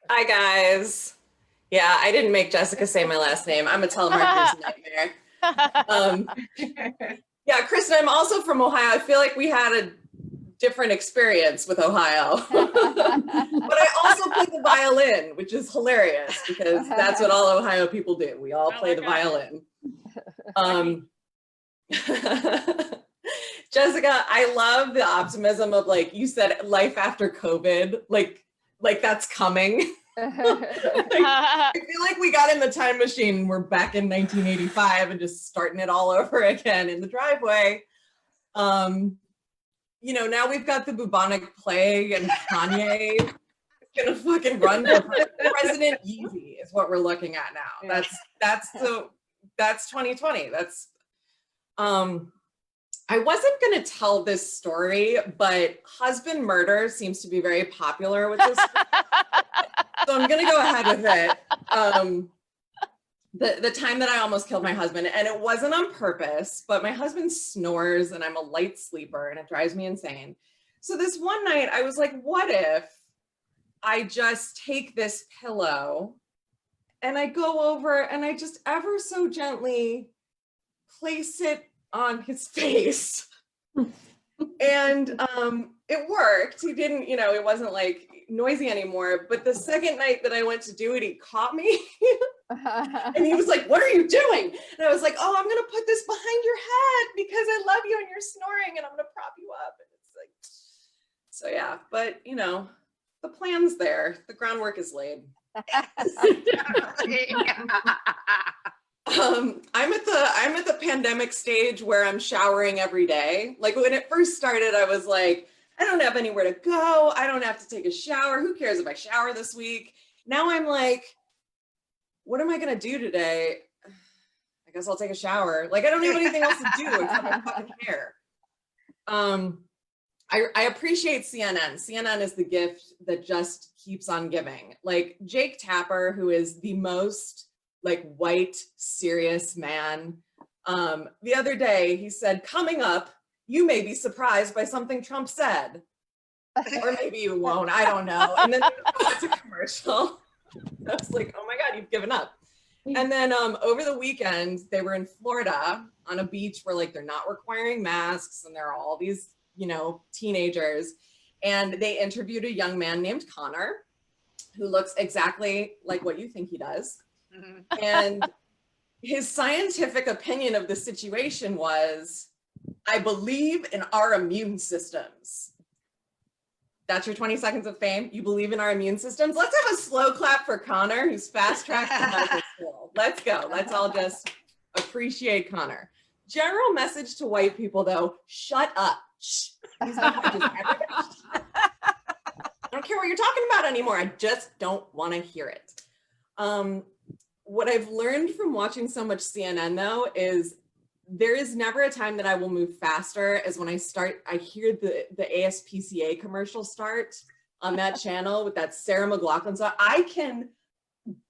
Hi guys. Yeah, I didn't make Jessica say my last name. I'm a telemarketer's nightmare. Um, yeah, Kristen, I'm also from Ohio. I feel like we had a different experience with Ohio. But I also play the violin, which is hilarious because that's what all Ohio people do. We all play the violin. Um, Jessica, I love the optimism of like you said, life after COVID, like that's coming. I feel like we got in the time machine and we're back in 1985 and just starting it all over again in the driveway. Now we've got the bubonic plague and Kanye is gonna fucking run for President Yeezy is what we're looking at now. That's 2020. I wasn't going to tell this story, but husband murder seems to be very popular with this. So I'm going to go ahead with it. The time that I almost killed my husband, and it wasn't on purpose, but my husband snores and I'm a light sleeper and it drives me insane. So this one night I was like, what if I just take this pillow and I go over and I just ever so gently place it on his face. And it worked. He didn't, it wasn't like noisy anymore. But the second night that I went to do it, he caught me. And he was like, what are you doing? And I was like, oh, I'm going to put this behind your head because I love you and you're snoring and I'm going to prop you up. And it's like, so yeah, but the plan's there. The groundwork is laid. I'm at the pandemic stage where I'm showering every day. Like when it first started, I was like, I don't have anywhere to go. I don't have to take a shower. Who cares if I shower this week? Now I'm like, what am I gonna do today? I guess I'll take a shower. Like I don't have anything else to do except my fucking hair. I appreciate CNN. CNN is the gift that just keeps on giving. Like Jake Tapper, who is the most like white, serious man. The other day he said, coming up, you may be surprised by something Trump said. Or maybe you won't, I don't know. And then it's a commercial. I was like, oh my God, you've given up. And then over the weekend, they were in Florida on a beach where like they're not requiring masks and there are all these, teenagers. And they interviewed a young man named Connor, who looks exactly like what you think he does. And his scientific opinion of the situation was, I believe in our immune systems. That's your 20 seconds of fame. You believe in our immune systems. Let's have a slow clap for Connor, who's fast tracked to medical school. Let's go. Let's all just appreciate Connor. General message to white people though, shut up. Shh. I don't care what you're talking about anymore. I just don't want to hear it. What I've learned from watching so much CNN though is there is never a time that I will move faster as when I hear the ASPCA commercial start on that channel with that Sarah McLachlan song. I can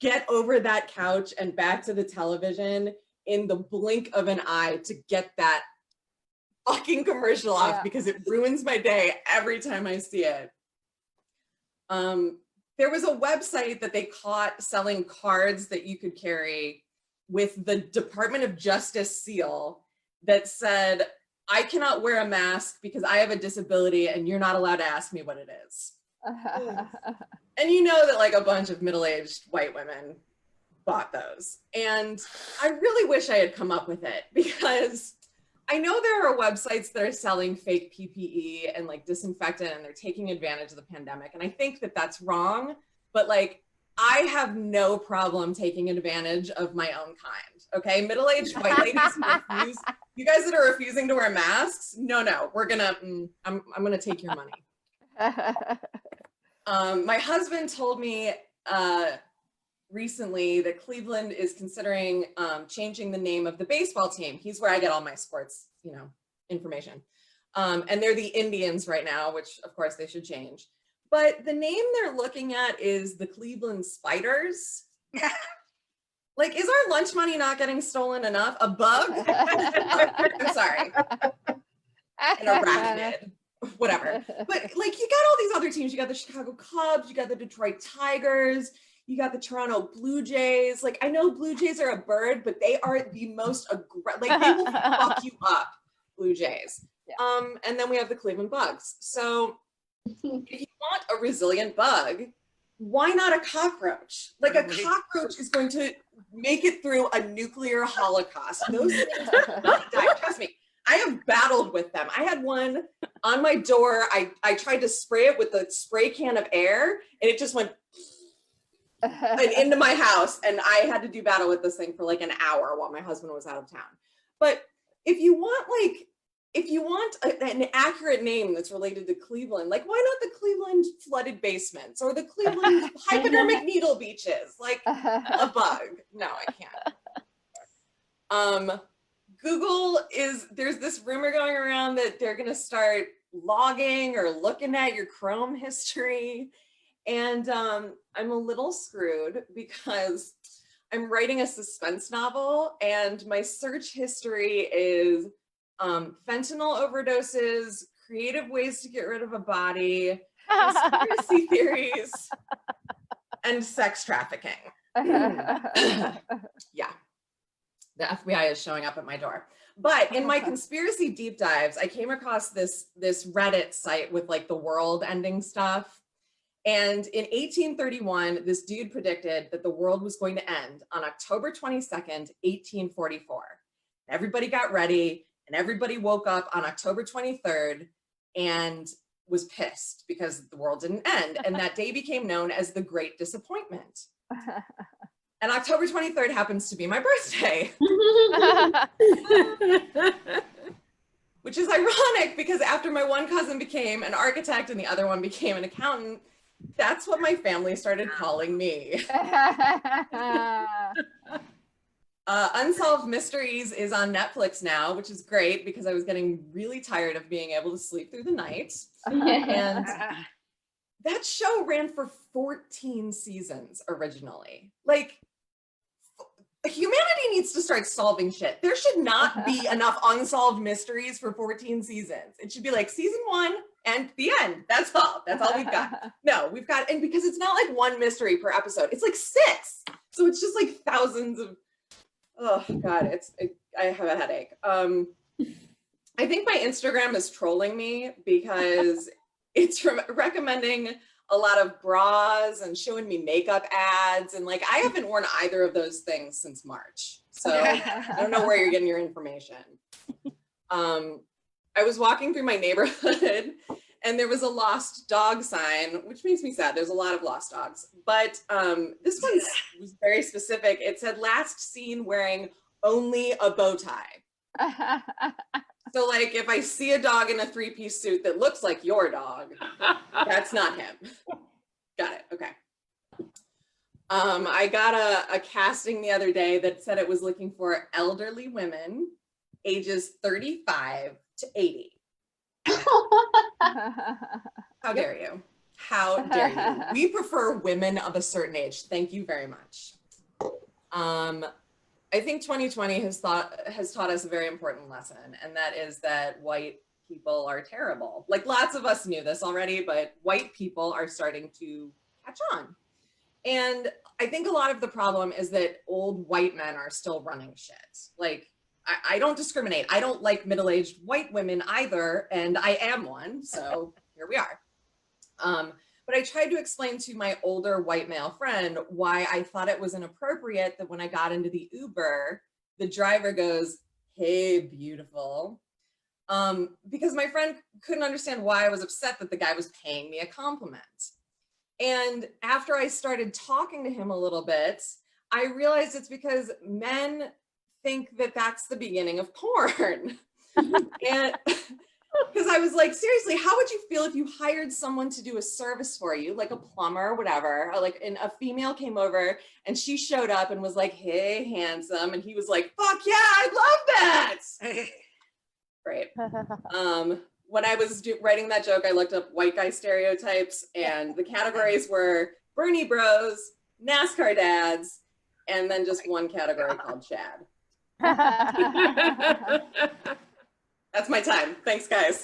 get over that couch and back to the television in the blink of an eye to get that fucking commercial off because it ruins my day every time I see it. There was a website that they caught selling cards that you could carry with the Department of Justice seal that said, I cannot wear a mask because I have a disability and you're not allowed to ask me what it is. And you know that like a bunch of middle-aged white women bought those. And I really wish I had come up with it because I know there are websites that are selling fake PPE and like disinfectant and they're taking advantage of the pandemic. And I think that that's wrong, but like, I have no problem taking advantage of my own kind. Okay, middle-aged white ladies who refuse, you guys that are refusing to wear masks, no, we're gonna, I'm gonna take your money. My husband told me recently that Cleveland is considering changing the name of the baseball team. He's where I get all my sports, information. And they're the Indians right now, which of course they should change. But the name they're looking at is the Cleveland Spiders. Like, is our lunch money not getting stolen enough? A bug? I'm sorry. An arachnid. whatever. But like, you got all these other teams. You got the Chicago Cubs, you got the Detroit Tigers, you got the Toronto Blue Jays. Like, I know Blue Jays are a bird, but they are the most like, they will fuck you up, Blue Jays. Yeah. And then we have the Cleveland Bugs. So if you want a resilient bug, why not a cockroach? Like, a cockroach is going to make it through a nuclear holocaust. Those things will not die. Trust me. I have battled with them. I had one on my door. I tried to spray it with the spray can of air, and it just went into my house, and I had to do battle with this thing for like an hour while my husband was out of town. But if you want an accurate name that's related to Cleveland, like, why not the Cleveland flooded basements or the Cleveland hypodermic needle beaches? Like, a bug. No, I can't. There's this rumor going around that they're going to start logging or looking at your Chrome history. And I'm a little screwed because I'm writing a suspense novel, and my search history is fentanyl overdoses, creative ways to get rid of a body, conspiracy theories, and sex trafficking. Yeah. The FBI is showing up at my door. But in my conspiracy deep dives, I came across this Reddit site with like the world ending stuff. And in 1831, this dude predicted that the world was going to end on October 22nd, 1844. Everybody got ready, and everybody woke up on October 23rd and was pissed because the world didn't end. And that day became known as the Great Disappointment. And October 23rd happens to be my birthday. Which is ironic because after my one cousin became an architect and the other one became an accountant, that's what my family started calling me. Unsolved Mysteries is on Netflix now, which is great because I was getting really tired of being able to sleep through the night. And that show ran for 14 seasons originally. Like, humanity needs to start solving shit. There should not be enough unsolved mysteries for 14 seasons. It should be like season 1 and the end. That's all we've got. No, we've got, and because it's not like one mystery per episode, it's like 6. So it's just like thousands of, oh God, I have a headache. I think my Instagram is trolling me because it's recommending a lot of bras and showing me makeup ads. And like, I haven't worn either of those things since March. So I don't know where you're getting your information. I was walking through my neighborhood and there was a lost dog sign, which makes me sad. There's a lot of lost dogs, but this one was very specific. It said last seen wearing only a bow tie. So like, if I see a dog in a 3-piece suit that looks like your dog, that's not him. Got it. Okay. I got a casting the other day that said it was looking for elderly women, ages 35 to 80. How dare you? How dare you? We prefer women of a certain age. Thank you very much. I think 2020 has taught us a very important lesson, and that is that white people are terrible. Like, lots of us knew this already, but white people are starting to catch on. And I think a lot of the problem is that old white men are still running shit. Like, I don't discriminate. I don't like middle-aged white women either, and I am one, so here we are. But I tried to explain to my older white male friend why I thought it was inappropriate that when I got into the Uber, the driver goes, "Hey, beautiful." Because my friend couldn't understand why I was upset that the guy was paying me a compliment. And after I started talking to him a little bit, I realized it's because men think that that's the beginning of porn. And because I was like, seriously, how would you feel if you hired someone to do a service for you, like a plumber or whatever, or like a female came over and she showed up and was like, "Hey, handsome," and he was like, "Fuck yeah, I love that." Great. When I was writing that joke, I looked up white guy stereotypes, and the categories were Bernie bros, NASCAR dads, and then just one category called Chad. That's my time. Thanks, guys.